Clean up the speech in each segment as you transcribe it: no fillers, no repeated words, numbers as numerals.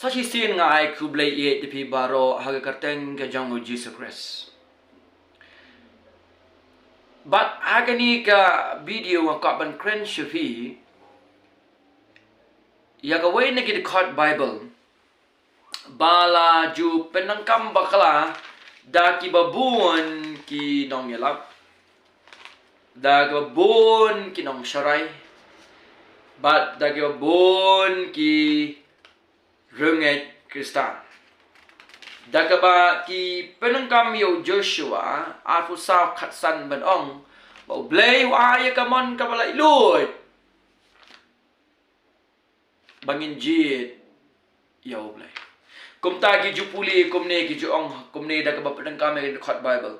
Sashi sin ngai kublai ye tipi baro haga karteng ke jango Jesus Christ. But haga ni ka video ang kaban kren shafi ya gawai na kid Bible bala jingpyndonkam bakla da ki babun ki nong yalap da ki babun ki nong sharai but da ki babun ki runget Kristan. Dagaba ki penengkam yo Joshua afu sa khatsan ban ong ba blay wa ya kamon ka balai lut bangin jit yo blay kum ta ki jupuli kum ne ki ju ong kum ne dagaba penengkam ye khat Bible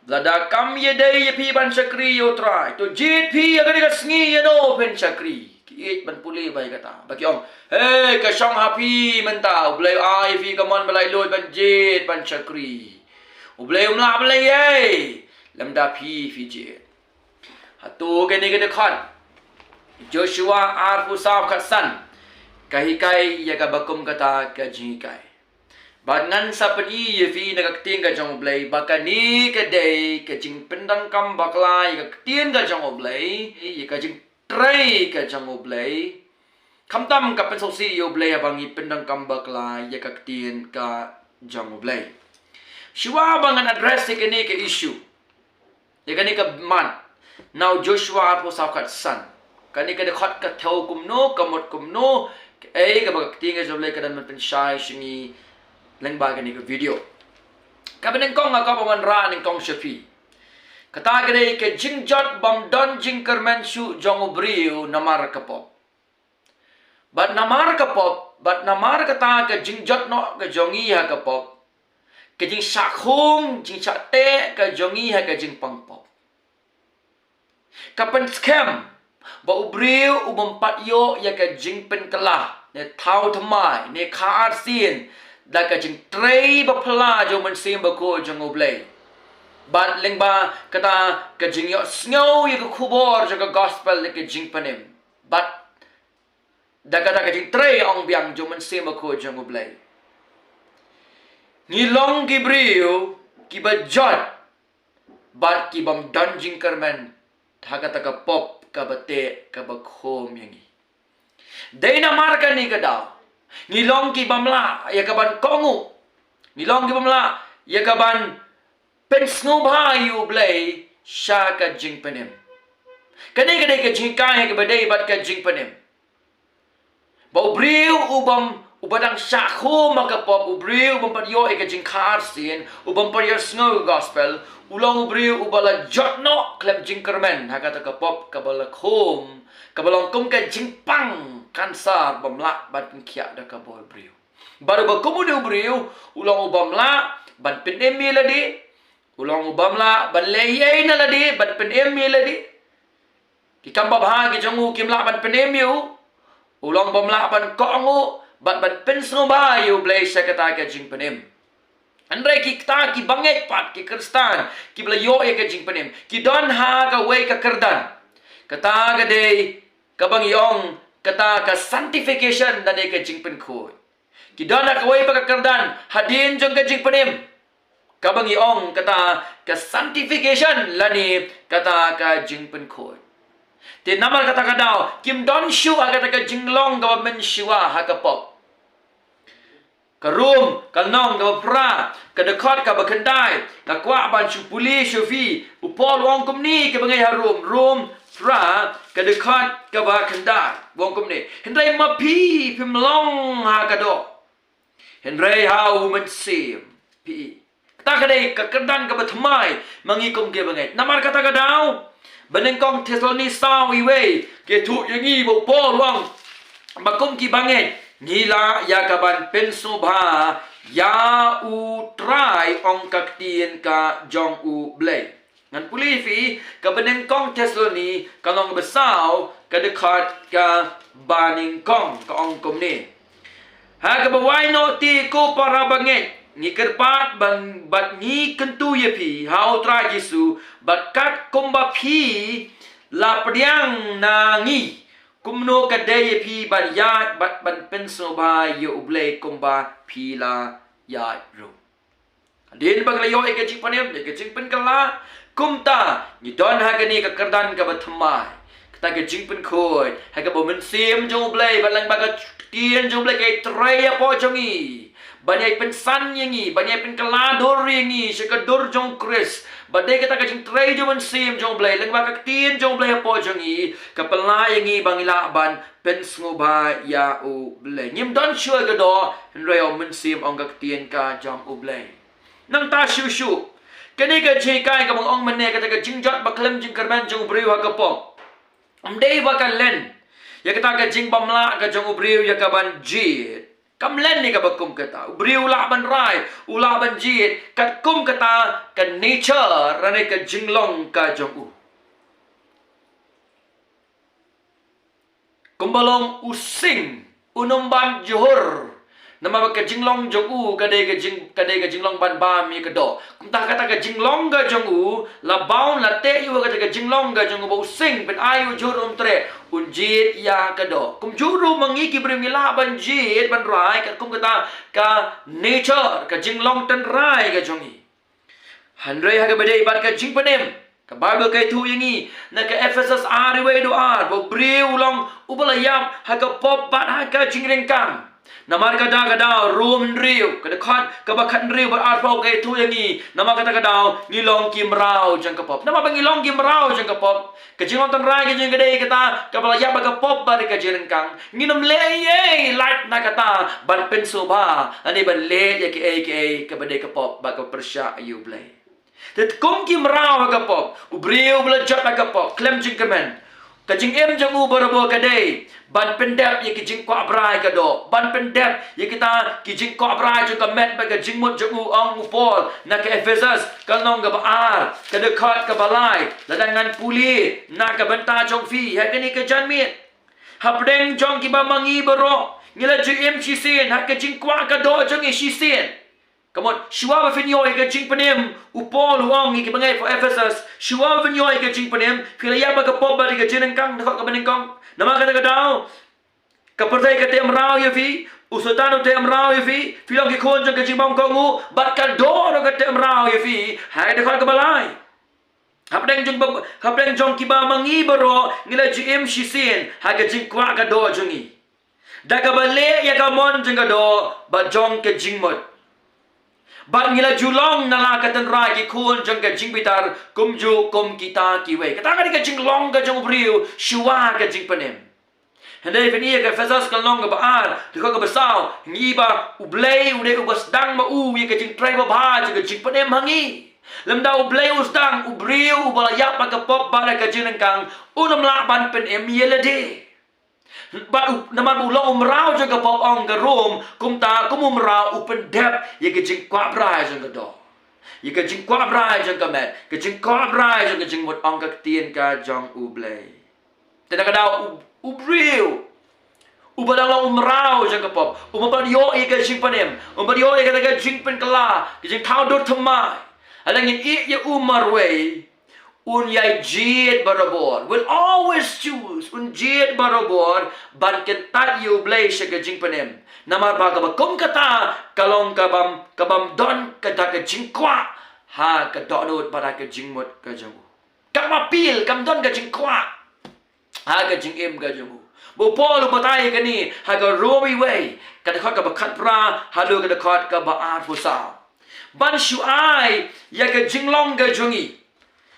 lada kam ye dei ye pi ban sakri yo try to jit pi ya ka sngi ye no pen sakri ki ban puli bai kata bagi ong hey ka shong happy mentau blay ai fi kamon balai lut ban jit ban sakri blay umla blay ye lamda pi fi jit hatu ke ni ke dekat Joshua arfu saw khatsan kahikai ya ka bakum kata ka jikai bangan sapani ye fi na ting ka jong blay bakani ke dei ke jingpyndonkam bakla ye ka tien ka jong blay ye ka jing tray ka jong blay kamtam ka pen sosi yo blay abangi pyndonkam bakla ye ka tien ka jong blay shiwa bangan address ke ni ke issue ye ka ni ka man now Joshua arfu saw khatsan kani ka dekat ka thau kumno kamot kumno ka bak ting ka jong blay ka dan man pen shai shingi leng ba ni video kabeneng kong ka paman ra ning kong shafi kata gade ke jingjot bam don jingkermen shu jong briu namar kapop but namar kapop but namar kata ke jingjot no ke jongi ha kapop ke jing sakhum jing te ke jongi ha ke jing pangpop kapen scam ba ubriu ubam yo ya ke jingpen kala ne thau thamai ne kha arsin da ka jing tray ba phala jo man sim ba ko jong oblay bat leng ba kata ka jing yo snow ye ko khubor jo ka gospel le ke jing panem but da ka jing tray ong biang jo man sim ba ko jong oblay ni long ki briu ki ba jot bat ki bam don jing kermen tha ka pop ka bate ka ba khom yangi deina marka ni ka daw Nilong ki bamla ya kaban kongu nilong ki bamla ya kaban pensngo bhayu blay sha ka jingpenem kane ka jingkai ya ka badai bat ka jingpenem ba ubriu ubam ubadang shakho makapop ubriu ubam padyo ka jingkar sin ubam padyo snow gospel ulong ubriu ubala jotno klem jingkermen hakata ka pop kabala khom kabalong kum ka jingpang kansar bamla ban kia da ka boy briu baru ba kumu de briu ulang ubamla ban pendemi ladi ulang ubamla ban leye na ladi ban pendemi ladi kita babha ki jongu kimla ban pendemi ulang bamla ban kongu ban pensno ba yu blay sekata ka jing penem andre ki ta ki banget pat ki kristan ki bla yo e ka jing penem ki don ha ka we ka kerdan kata ga de ka bang yong kata ka sanctification dan ka jingpen ko ki dana ka way pagkakardan hadin jong ka jingpenim kabang iong kata ka sanctification lani kata ka jingpen ko te namar kata ka daw kim don shu kata ka jinglong ka men shiwa ha ka pop ka room ka nong ka pra ka dekat ka bakandai ka kwa ban shu puli shu fi upol wong kumni ka bangai ha room pra ka dekat ka bakandai wong kum ni hendrai mapi pimlong ha kado hendrai hau men sim pi ta ka dei ka kerdan ka bathmai mangi kum ke bangai namar kata ka daw beneng kong Thessaloni saw iwe ke thu yangi bo pol wang makum ki bangai nila ya ka ban penso bha ya u try ong kaktien ka jong u blay ngan puli fi ka beneng kong Thessaloni kalong besaw ka dekat ka baning kong ka ong kom ni ha ka bawai no ti ko para banget ni kerpat ban bat ni kentu ye pi hau tra Jesu bat kat komba pi la pdiang na ngi kumno kadai pi ban ya ban pen so ba yo ublei kumba pila ya ru din bagla yo ke jing panem ke jing pen kala kumta ni don ha ke ni ka kardan ka bathmai ta ke jing pen khoi ha ka bo men sim jong ublei balang ba ka tien jong ublei ke treya po jongi banyak pensan yangi, banyak penkelador yangi, sekador jong kris. Badai kita kajing tray jong sim jong blay, leng bakak tien jong blay po jongi, kapala yangi bangila ban pensngoba ya u blay. Nyim don sure gado, henry om sim ong kak tien ka jong u blay. Nang ta shu shu, kani ka chikai ka mong ong mane kata ka jing jot baklem jing karban jong briu ha kapong. Day bakal len, ya kita ka jing bamla ka jong briu ya ka ban jit. Kamlen ni ka bakum kata ubri ula ban rai ula ban jit kat kum kata ka nature rane ka jinglong ka jong u kumbalong using unumban johor nama ka jinglong jong u kadai ka jinglong ban ba mi ka do kum ta kata ka jinglong ga jong u la baun la te yu ka jinglong ga jong u using ben ayu johor tre unjit ya kado kum juru mangiki brimila ban jit ban rai kat kum kata ka nature ka jinglong tan rai ka jongi hanre ha ka bade ibat ka jing panem ka bible kai thu yangi na ka ephesus ari we do ar bo briu long ubalayam ha ka pop bat ha ka jingren kam namar ka da room riu ka khat ka bakhan riu ba ar pau kai thu yangi nama kata ka daw ngilong kim rao jang ka pop nama bang ngilong kim rao jang ka pop ka jinglong tan rai ka jing gade kata ka balayam ba ka pop ba ka jingren kang nginam le ye light na kata ban pen soba ani ban le ya ke ka bade ka pop ba ka persya ayu blay tet kum kim rao ka pop ubriu bla jot ka pop klem jing kemen ka jing em jang u barabo ka dei ban pendep ye ki jing kwa brai ka do ban pendep ye kita ki jing kwa brai jang ka met ba ka jing mut jang u ong u pol na ka ephesus ka nong ka ba ar ka de khat ka balai la dangan puli na ka banta jong fi ha ka ni ka jan mit hapdeng jong ki ba mangi baro ngila jing em chi sen ha ka jing kwa ka do jang e chi sen Kamot, shua ba finyo ka jing panem upol huang ki bangai for Ephesus. Shua ba finyo ka jing panem fila ya ba ka pop ba ka jing kang ka baning kang. Nama ka daw. Ka pertai ka tem rao ya fi. Usultan tem rao ya fi. Fila ki kon jang ka jing bang kongu bat ka do ka tem rao ya fi. Hai da ka balai. Hapdeng jong ki ba mangi baro ngila jim shisin ha ka jing kwa ka do jongi. Da ka bale ya ka mon jang ka do ba jong ka jing mot. Bat ngila julong nala katan rai ki kun jang ka jing bitar kumju kum kita kiwe kata ka jing long ka jang briu shua ka jing panem hande venia ka fazas ka long ba ar to ka basau ngi ba ublei ude ubas dang ma u ye ka jing trai ba ba ka jing panem hangi lemda ublei usdang ubriu ubala ya pa ka pop ba ka jing kang unam la ban pen em yelade ba naman ulo umrao jang ka pop ong ka room kumta kumumrao upen dep ye ka jing kwa brai jang ka do ye ka jing kwa brai jang ka met ka jing kwa brai jang ka jing mot ong ka tien ka jang ublei tena ka daw ubriu ubadang la umrao jang ka pop umban yo ye ka jing panem umban yo ye ka jing pen kala ka jing thau dot thmai alang ye ye umarway Unyai jid barabor will always choose jid barabor ban kentat you blay siya jing panem namar baga ba kum kata kalong kabam don kata ka jing kwa ha ka donut para ka jing mot ka jamu kam apil kam don ka jing kwa ha ka jing em ka jamu bo pol batai ka ni ha ka robi way ka ka ba khat pra ha do ka ka ba ar fusa ban shu ai ya ka jing long ka jungi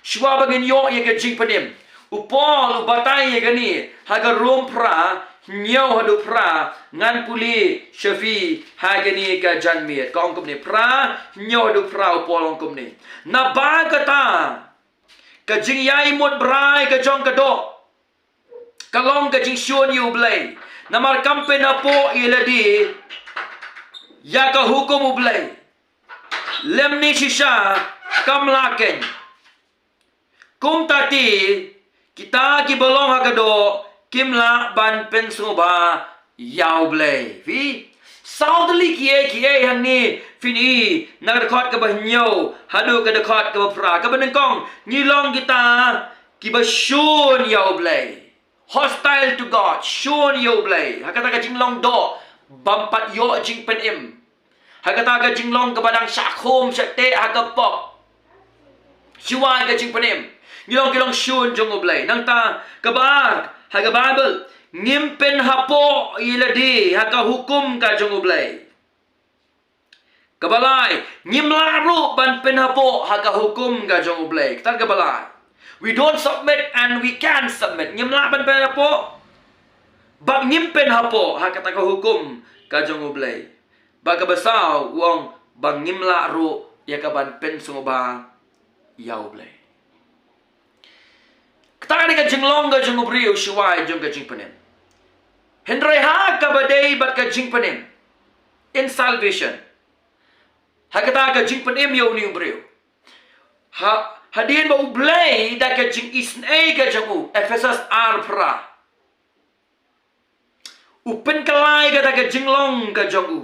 Shua bagin yo ye ka jing panim. Upol ubatai ye gani haga rom pra nyaw hadu pra ngan puli shafi hagani ka janmit ka ongkom ni pra nyaw hadu pra upol ongkom ni. Na ba kata ka jing yai mot brai ka jong ka do. Kalong ka jing shon yu blay. Namar kampe na po iladi ya ka hukum ublay. Lemni shisha kamlaken. Kum tati kita ki bolong hagado kimla ban pensuba yau blay vi saudli kie hani fini nag dekat ke bahnyo hadu ke dekat ke pra ke benengkong ngilong kita ki basyun yau blay hostile to God, shun yo blay. Hakata ka jinglong do, bampat yo jingpen im. Hakata ka jinglong ka badang syakhom syakte hakapop. Siwai ka jingpen im. Gilong shun jong blay. Nang ta kabar, haka Bible, ngimpen hapo iladi, haka hukum ka jong blay. Kabalay, ngimlaru ban penhapo haka hukum ka jong blay. Kita kabalay. We don't submit and we can submit. Ngimla ban penhapo. Bak ngimpen hapo haka taka hukum ka jong blay. Baka basaw wong bang ngimla ru ya ka ban pen sungoba yaw blay. Kita ka jinglong ka jong briyo shiwai jong ka jingpanem. Hendray ha ka baday bat ka jingpanem. In salvation. Hakata ka jingpanem yaw ni briyo. Hadin ba ublay da ka jing isnay ka jong u. Ephesus arpra. Upen kalay ka da ka jinglong ka jong u.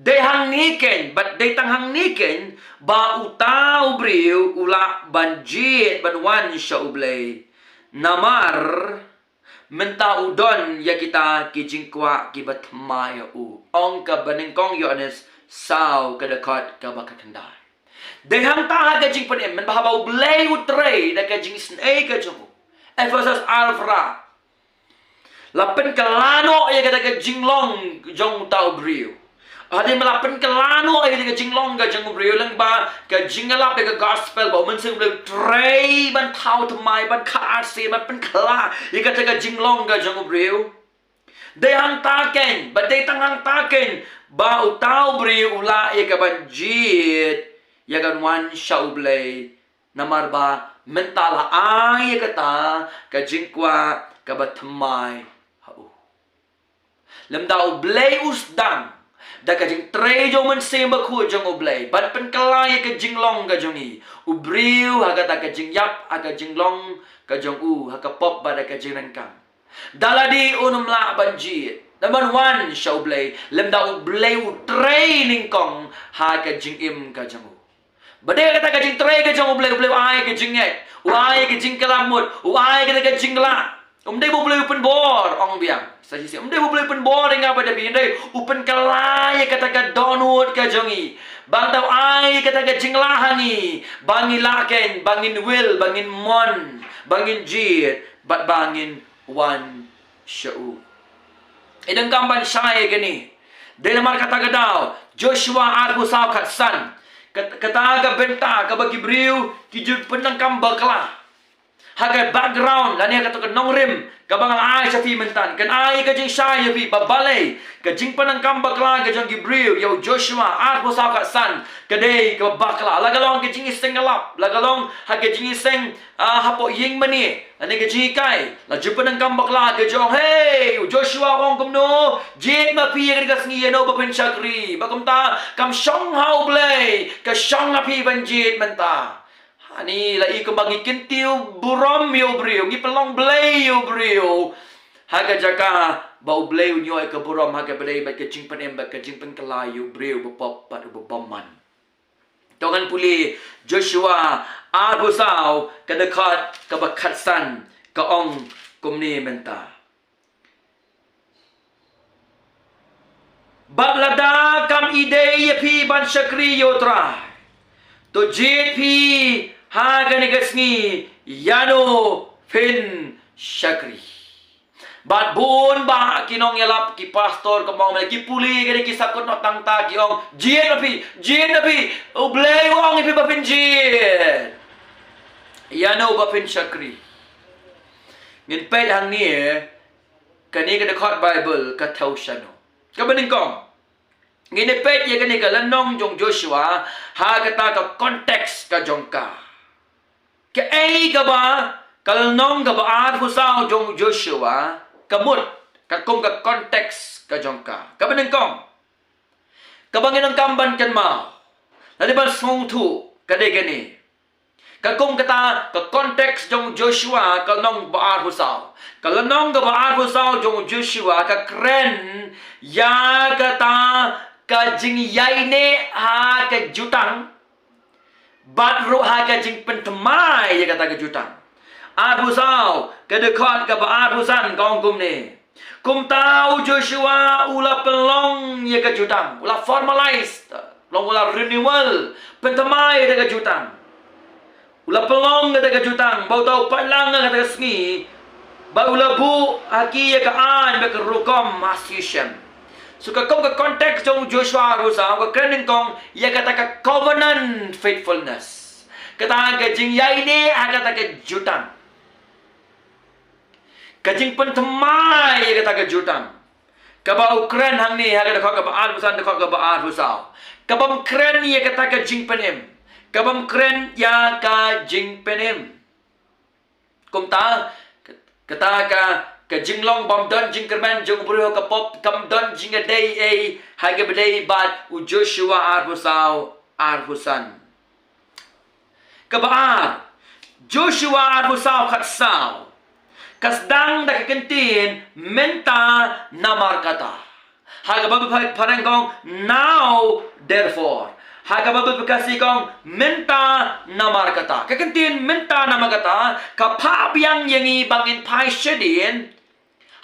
Day hang niken, but day tang hang niken, ba utaw briyo ula banjit banwan siya ublay. Namar menta udon ya kita kijingkwa kibatmaya u. Ong ka baningkong yones saw kadakot ka bakakandai. Day hang ta ka jing panim men bahaba ublay utrey da ka jing snay ka jong. Ephesus alfra. Lapen kalano ya ka jinglong jong tau briyo. Ada melapan kelano ay ka jinglong ka jang briyo lang ba ka jingalap ka gospel ba man sing tray ban tau tamay ban kaasi man pen kala ika ka jinglong ka jang briyo day hang taken ba day tang hang taken ba utaw briyo ula ika banjit yagan wan shaublay namar ba mental ay kata ka jingkwa ka batmay hau lemda ublay usdang da ka jing tray jong man semba khu jong oblay ban pen kalay ka jinglong ka jongi ubriu ha ka jing yap ha ka jinglong ka jong u ha ka pop ba da ka jinangkam daladi unum la banji naman wan sha oblay lemda oblay u tray ningkong ha ka jing im ka jong u bade ka jing tray ka jong oblay ai ka jing yet ai ka jing kalamut ai ka jingla dai boleh open bor ong biang saji si dai boleh open bor dengan apa tapi dai open kalai kata ka donut ka jongi bang tau ai kata ka jinglahangi bangin laken bangin will bangin mon bangin jit bat bangin wan syau idang kamban syai gani dai lamar kata ka daw Joshua argu saw kat san kata ka benta ka bagi briu kijut penangkam bakla hagai background lani kata ke nongrim kabang ai safi mentan kan ai ka jing syai yafi babalai ka jing panangkam bakla ka jang gibril yo Joshua at bosa ka san kadai ka bakla lagalong ka jing iseng ngalap lagalong ha ka jing iseng hapo ying mani lani ka jing kai la jing panangkam bakla ka jong hey Joshua ong kumno jit ma pi ka sngi no ba pen chakri bakumta kam shong hau blai ka shong na pi ban jit menta ani la i bagi kintiu burom yo brio ngi pelong blay yo brio haga jaka bau blay nyo ai ka burom haga blay ba ka jingpan em ba ka jingpan kala yo brio bopop pa boman tongan puli Joshua arbusau ka dekat ka bakatsan ka ong kumni menta bablada kam ide pi ban shakri yo tra to jp ha gani gasngi yano fin shakri bat bun ba kinong yalap ki pastor ka mong ki puli gani ki sakot no tang ta ki ong jien napi ublay ong ipi ba pin jien yano ba pin shakri ngin pet hang ni kani ka dekat bible ka thau shano ka baning kong nginipet ya kani ka lanong jong Joshua ha kata ka konteks ka jong ka ai ka ba kalanong ka ba at husaw jong Joshua kamut ka kong ka konteks ka jong ka kabanang kong kabangin ang kamban kan ma laliban song tu kadai gani ka kong kata ka konteks jong Joshua kalanong ba at husaw kalanong ka ba at husaw jong Joshua ka kren ya kata ka jing yai ne ha ka jutang bat ro ha ka jing pentemai ya kata ka jutang Arbusau kedekat ke Arbusan kong kum ni. Kum tahu Joshua ulah pelong ye kejutang, ulah formalized, long ulah renewal, pentemai de kejutang. Ulah pelong de kejutang, bau tahu palang de kesengi, bau lebu haki ye ke an be ke rukom masishem. Suka kong ke konteks jong Joshua Arbusau ke kening kong ye kata ke covenant faithfulness. Kata ke jing yai ni kata ke jutang. Kajing pentemai ya kata kejutang. Kaba Ukraine hang ni hang dekat kaba Arbusan dekat kaba Arbusau. Kaba Ukraine ya kata kajing penem. Kaba Ukraine ya kajing penem. Kum ta kata kajing long bom don jing kerman jong bro ka pop kam don jing a day a hage bedai bat u Joshua Arbusau Arbusan. Kaba Joshua Arbusau khatsau. Kasdang da kekentin menta namar kata. Haga babu parang kong now therefore. Haga babu kasih kong menta namar kata. Kekentin menta namar kata. Kapap yang yangi bangin pai sedin.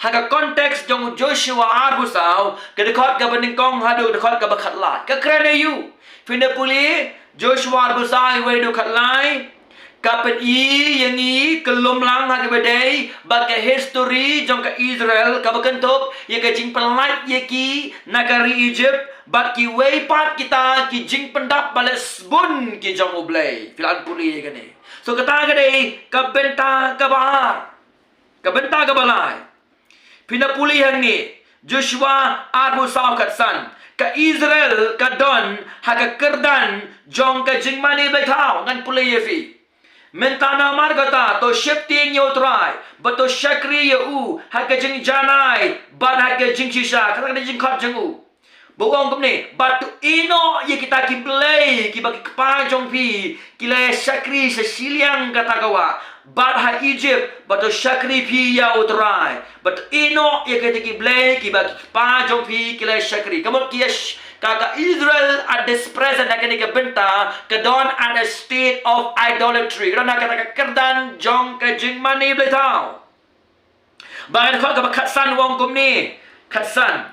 Haga konteks jong Joshua Arbusau kedekat ka bening kong hadu dekat ka bakat lat. Kekrene you. Pindah puli Joshua Arbusau wedu kat lai. Kapan yang kelum lang hake badai baka history jong ka Israel ka bakentup ye ka jing pelat ye ki nagari Egypt bat ki way pat kita ki jing pendap balas bun ki jong ublay filan puli ye kani. So kata gadai ka benta ka bahar ka benta ka balai pinapuli hang ni Joshua Arbusau katsan ka Israel ka don haka kerdan jong ka jing mani baitau ngan puli ye fi. Mentana margata to shifting yo try but to shakri yo haka jing janai but haka jing shisha kata jing khat jing u bawang kumne but to ino ye kita ki play ki bagi kepajong pi kila shakri sesiliang kata kawa but ha Egypt but to shakri pi ya try but ino ye kita ki play ki bagi kepajong pi kila shakri kamu kiash Kaka Israel at this present akan ikabenta kadon at a state of idolatry. Kadon kata kerdan jong ka jing mani bletau. Bahan kau ka katsan wong kum ni katsan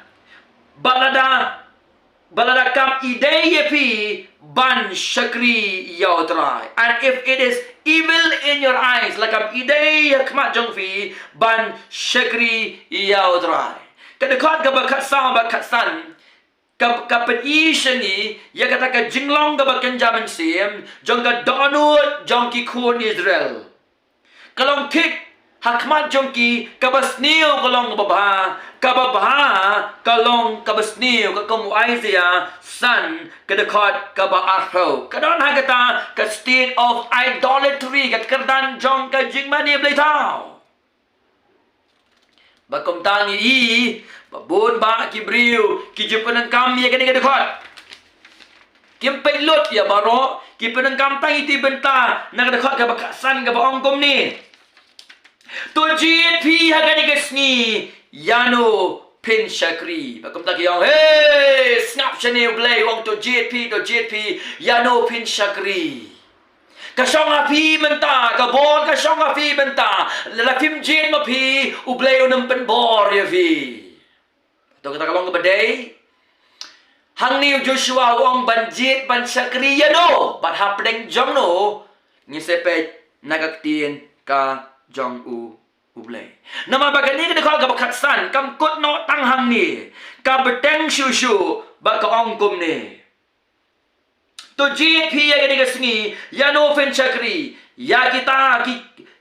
balada kam ideye pi ban shakri yautrai. And if it is evil in your eyes like am ideye kmat jong fi ban shakri yautrai. Kadekot ka katsan kapan isya ni ya kata ka jinglong ka bakan jaman sim jong ka donut jong ki kun Israel kalong kik hakmat jong ki kabasniyo kalong kababha kalong kabasniyo kamu Isaiah son kadakot kaba arho kadon hagata ka state of idolatry kat kerdan jong ka jingmani blitao bakom tangi babun ba kibriu ki jupanan kam ye kani kadakot kim pelot ya baro ki penengkam tangi ti benta na kadakot ka bakasan ka baong kom ni to GP hagani kesni yano pin shakri bakom ta kiyong hey snap chane blay wong to GP yano pin shakri kasong api benta kabon kasong api benta la film jin mapi ublay unam penbor ya vi to kita kalong badai hang ni Joshua wong banjit ban shakri yano bat hapdeng jong no ni sepe nagaktin ka jong ublay nama bagani ka dekol ka bakatsan kam kut no tang hang ni ka beteng shushu ba ka ongkum ni to GP ya gani kasni ya no fen shakri ya kita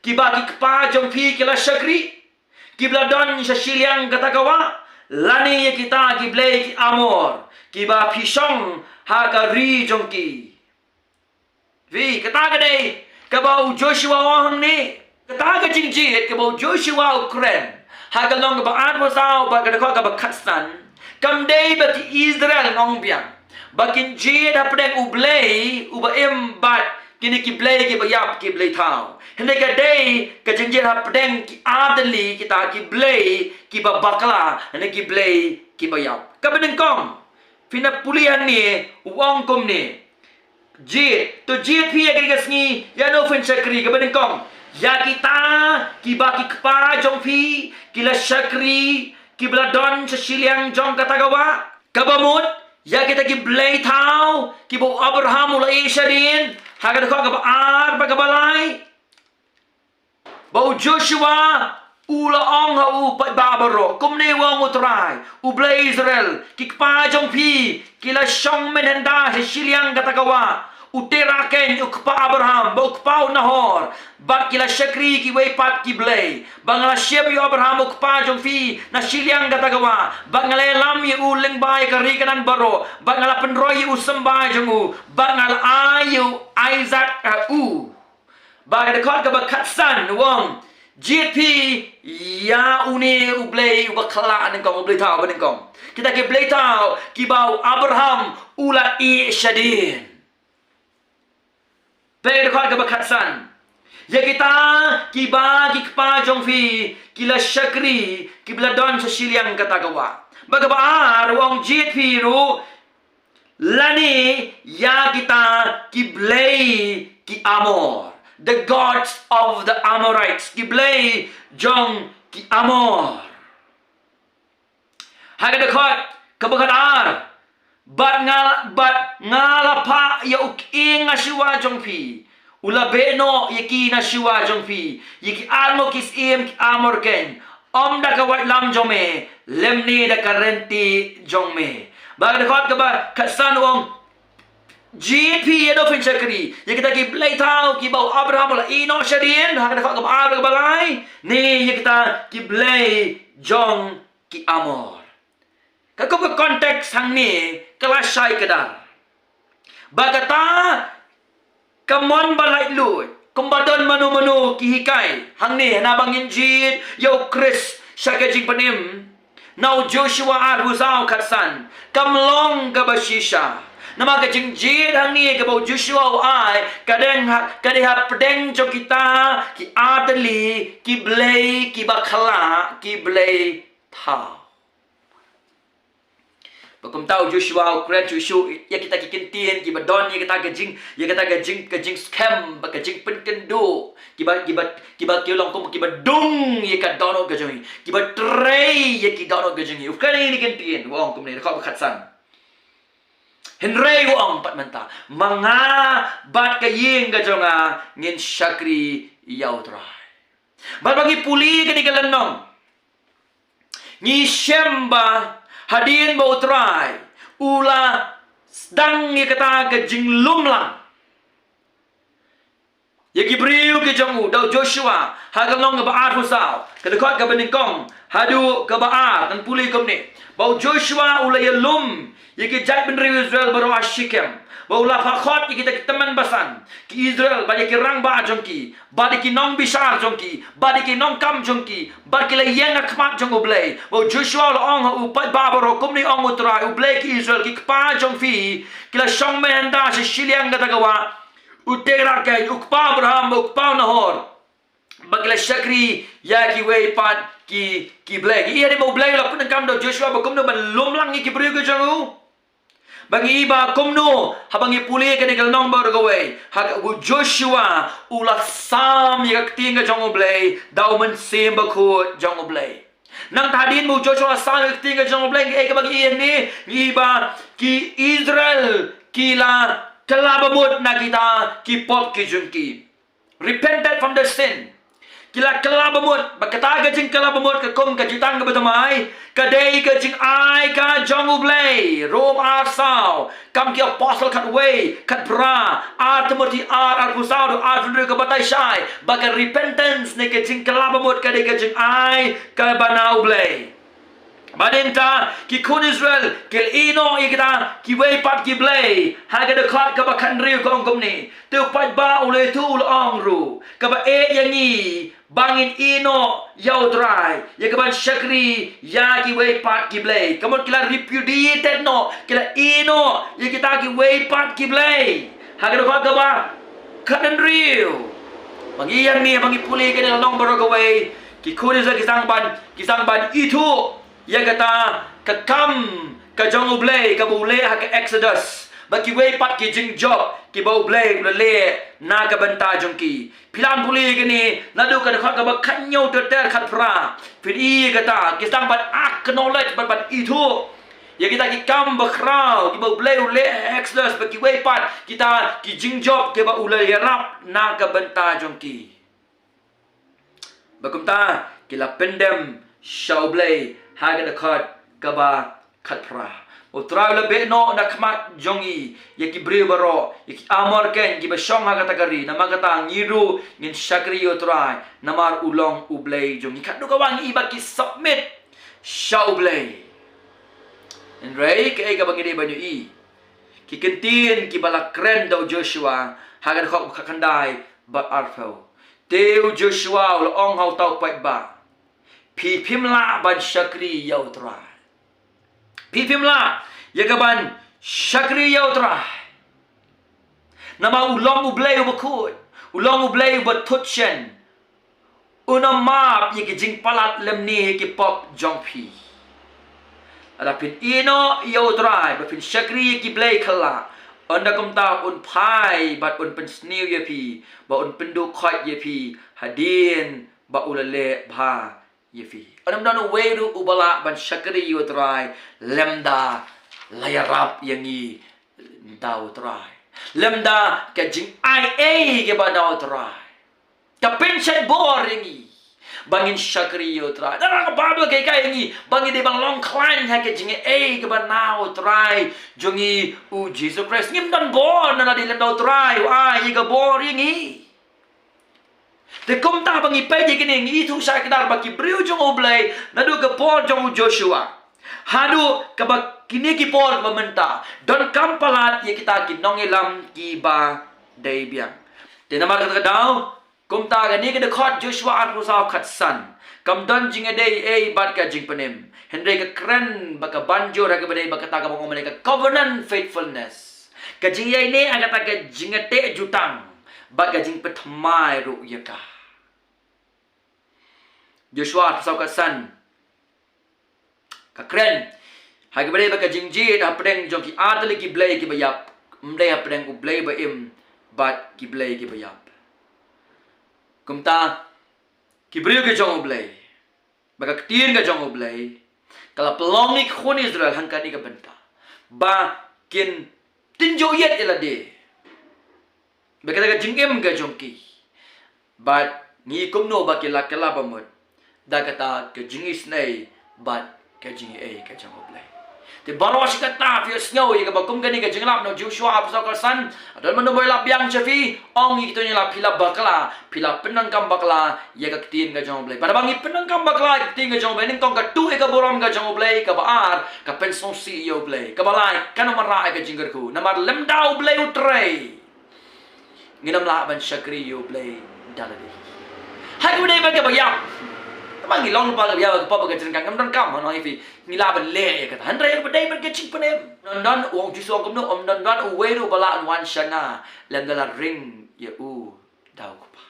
ki bagi kpa jong pi kila shakri ki bladon sa shiliang katagawa lani ya kita ki blay ki amor ki ba pishong ha ka ri jong ki vi kata gade ka ba Joshua wang ni kata ga jingjit ka ba Joshua Ukraine ha ka long ba Arbusau ba ka ka ba kastan kam day ba ki Israel ngong biang bakin jid hapdeng ublay ubaim bat kini ki blay ki bayap ki blay tau hende ka day ka jinjid hapdeng ki adli kita ki blay ki bakla hende ki blay ki bayap ka benengkong pina pulian ni uang kom ni jid to jid pi agri kasni ya no fen shakri ka benengkong ya kita kiba ki kpa jong phi kila syakri kibla don sesiliang jong katagawa kabamut ya kita ki blay tau kibo Abraham ula isyadin haga ko kaba ar bagabalay bau Joshua ula ong ha u pa babaro kumne wong utrai u blay Israel ki kpa jong phi kila syong menenda sesiliang katagawa uteraken ukpa Abraham ukpa Nahor bat kila syakri ki weipat ki blay bangala syeb yu Abraham ukpa jong fi na siliang gatagawa bangala lam yu uleng bai kari kanan baro bangala penroy yu sembah jong u bangala ayu Isaac u baga dekot ka bakatsan wong GP ya une ublay ubakala nengkong ublay tau benengkong kita ki blay tau ki bau Abraham ula i syadin Pwede ko ka bakatsan. Ya kita kiba kikpa jong fi kila syakri kibla don sa siliang katagawa. Bagabaar wong jit ru lani ya kita kiblay ki Amor. The gods of the Amorites. Kiblay jong ki Amor. Haga dekot kabakatar. Bat ngala pa ya uking asiwa jong pi ula beno yaki na siwa jong pi yaki almo kis im amor ken da ka wat lam jong me lemni da karenti jong me bag da kot ka ba katsan wong GP ya do fin chakri yaki ta ki blay tau ki bau Abraham la ino shadin ha da kot ka ba ar balai ni yaki ta ki blay jong ki amor kakop ka konteks hang ni kelasai kedar bagata kamon balai lu kumbadon manu kihikai hang ni na bangin jid yo Chris syaka jingpanim now Joshua arbusau katsan kamlong kabashisha nama ka jingjid hang ni ka bau Joshua ai kadeng kadeh pedeng jo kita ki adli ki blay ki bakla ki blay tau Bakum tahu Joshua ukran Joshua ya kita kikintin kiba don ya kita gajing scam ba gajing penkendo kiba kiolong kum kiba dung ya ka dono gajing kiba tray ya ki dono gajing ukran ini kintin wong kum ni kau khatsan henrei wong pat menta manga bat kaying gajonga ngin syakri yautrai bat bagi puli kanigalanong ni syamba Hadin bau try ula sedang ye kata ke jing lumlang ye gibriu ke jongu dau Joshua hagalong ke baar husau ke dekat ke beningkong hadu ke baar dan puli kom ni bau Joshua ula ye lum ye ke jai ben Israel baru ashikem bau la fakhot ye kita teman basan ki Israel ba ye ke rang ba jongki ba de ki nong bishar jongki ba de ki nong kam jongki ba ke le yang akmat jong oblay bau Joshua la ong u pa babaro kom ni ong utrai oblay ki Israel ki kpa jong fi kila shong menda se shiliang gatagawa utera ke ukpa Abraham ukpa Nahor bagla syakri ya ki wei pat ki blay iya de bau blay la kun kam do Joshua ba kom no ban lumlang ni ki brio ke jongu Bagi iba kumno habangi puli ke negal nong bar gawai hak bu Joshua ulat sam yak tinga jong oblay daw man sim bakut jong oblay nang tadin bu Joshua sam yak tinga jong oblay ke bagi ni iba ki Israel kila kelabamut na kita ki pop ki jungki repented from the sin kila kelabamut bakata gajing kelabamut ke kum ke jutang ke betamai kadai gajing ai ka jong oblay rom arsau kam ki apostle kat way kat bra ar timothy ar pusau do ar dulu ke batai shai baka repentance ne gajing kelabamut kadai gajing ai ka bana oblay Badinta ki kun Israel kel ino ikita ki way pat ki blay haga de khat ka bakan riu kong kom ni tu pat ba ule tu ong ru ka ba e yangi bangin ino yau dry ya ka ban syakri ya ki way pat ki blay kamon kila repudiated no kila ino ya kita ki way pat ki blay haga de khat ka ba kan riu bagi yang ni bagi puli ke long baro ka way ki kun Israel kisang ban itu ya kata ke kam ke jong oblay ke bule ha ke Exodus bagi way pat ki jing job ki bau blay le na ka banta jongki pilan puli gini nadu ka khat ka ba khan nyau ter khat pra phi I ka ta ki sang bat acknowledge bat itu ya kita ki kam bakrau ki bau blay le excellence bagi way pat kita ki jing job ki ba ulai rap na ka banta jongki bakumta ki la pendem shau blay ha ka khat ka ba khat pra Utra le beno na kmat jongi yaki bre baro yaki amor ken ki basong ha katakari na magata ngiru ngin shakri utrai namar ulong ublay jongi kadu kawang iba ki submit shaublay en rei ke ka bangide banyu I ki kentin ki balakren do Joshua hagan khok khakandai bat arfo teu Joshua lo ong hau tau pai ba pi phimla ban shakri yautrai Pipimla, yagaban shakri yautra. Nama ulong ublay ubakut, ulong ublay ubatutchen. Unamap yaki jing palat lemni yaki pop jongpi. Adapin ino yautra, bapin shakri yaki blay kala. Anda kumta un pai, bat un pensniu yapi, ba un pendu khoit yapi, hadin ba ulale bha. Yefi. Anam dano weru ubala ban shakri yutrai lemda layarap yangi dau trai lemda ke jing ai ke ba dau trai ka pension bor yangi bangin shakri yutrai dara ka babel ke kai yangi bangi de bang long climb ha ke jing ai ke ba nau trai jongi u Jesus Christ ngim dan bor na di lemda trai ai ke bor yangi Te kom ta bangi pe je kini ngi tu sa kedar baki briu jong oblay nadu ke por jong Joshua hadu ke bak kini ki por mementa don kampalat ye kita ki nongelam ki ba dai biang te nama kata dau kom ta ga ni ke de khot Joshua an rusaw khat san kam don jing dai e bat ka jing penem henry ke kren baka banjo ra ke badai baka ta ka bang ka covenant faithfulness ka jing ye ne agata ke jing te jutang bat ka jing petmai ru ye ka Joshua pasal kat san kakren hagi bade baka jingji da pedeng jong ki adli ki blay ki bayap mdai pedeng ku blay ba im bat ki blay ki bayap kumta ki briu ke jong blay baka ktien ke jong blay kala pelong ni khon Israel hangkani ka benta ba kin tinjo yet elade baka ka jingem ke jong ki bat ni kumno ba ki lakela bamut da kata ke jingis nei bat ke jingi e ke jango blay te baros kata fi snow ye ka bakum gani ke jinglap no Joshua apso ka san adal manu boy lap yang chafi ong itu ni lap pila bakla pila penangkam bakla ye ka tin ke jango blay pada bangi penangkam bakla tin ke jango blay ning tong ka tu e ka borom ke jango blay ka baar ka penson si yo blay ka balai kanu mara ke jingger ku namar lemdau blay utrei nginam la ban shakri yo blay daladi hai ku dei ba ke bayam Tamang ngilong lupa ke biar apa bekerja dengan kamu dan kamu fi ngila beli kata handrai berdai berkecik penem dan uang justru kamu om dan uweru bala wan shana lem dalam ring ya dau kupa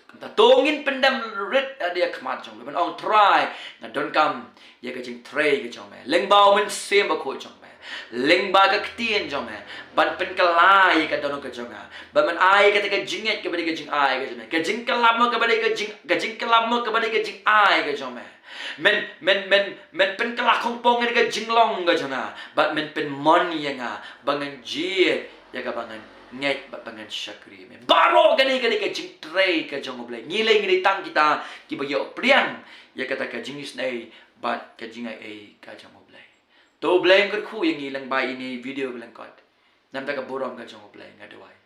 kata tongin pendam rit dia kemat jong ben ong try ngadon kam ya kecing tray ke jong leng bau men sem ba ko jong leng ba ka ktien jong ban pen kalai ka dono ka jong ban man ai ka te jinget ke bade ka jing ai ka jong ka jing kalam ka bade ka jing kalam ka bade ka jing ai ka jong men pen kala khong pong ka jing long ka jong ban men pen mon yanga bangan jiet ya ka bangan nget bangan shakri men baro gani ka jing tray ka jong blai ngile tang kita ki bagyo priang ya kata ka jingis nei bat ka jing ai ka jong to blame kat khu yang ilang bai ini video bilang kot nam ta ka borom ka jong blame ngadawai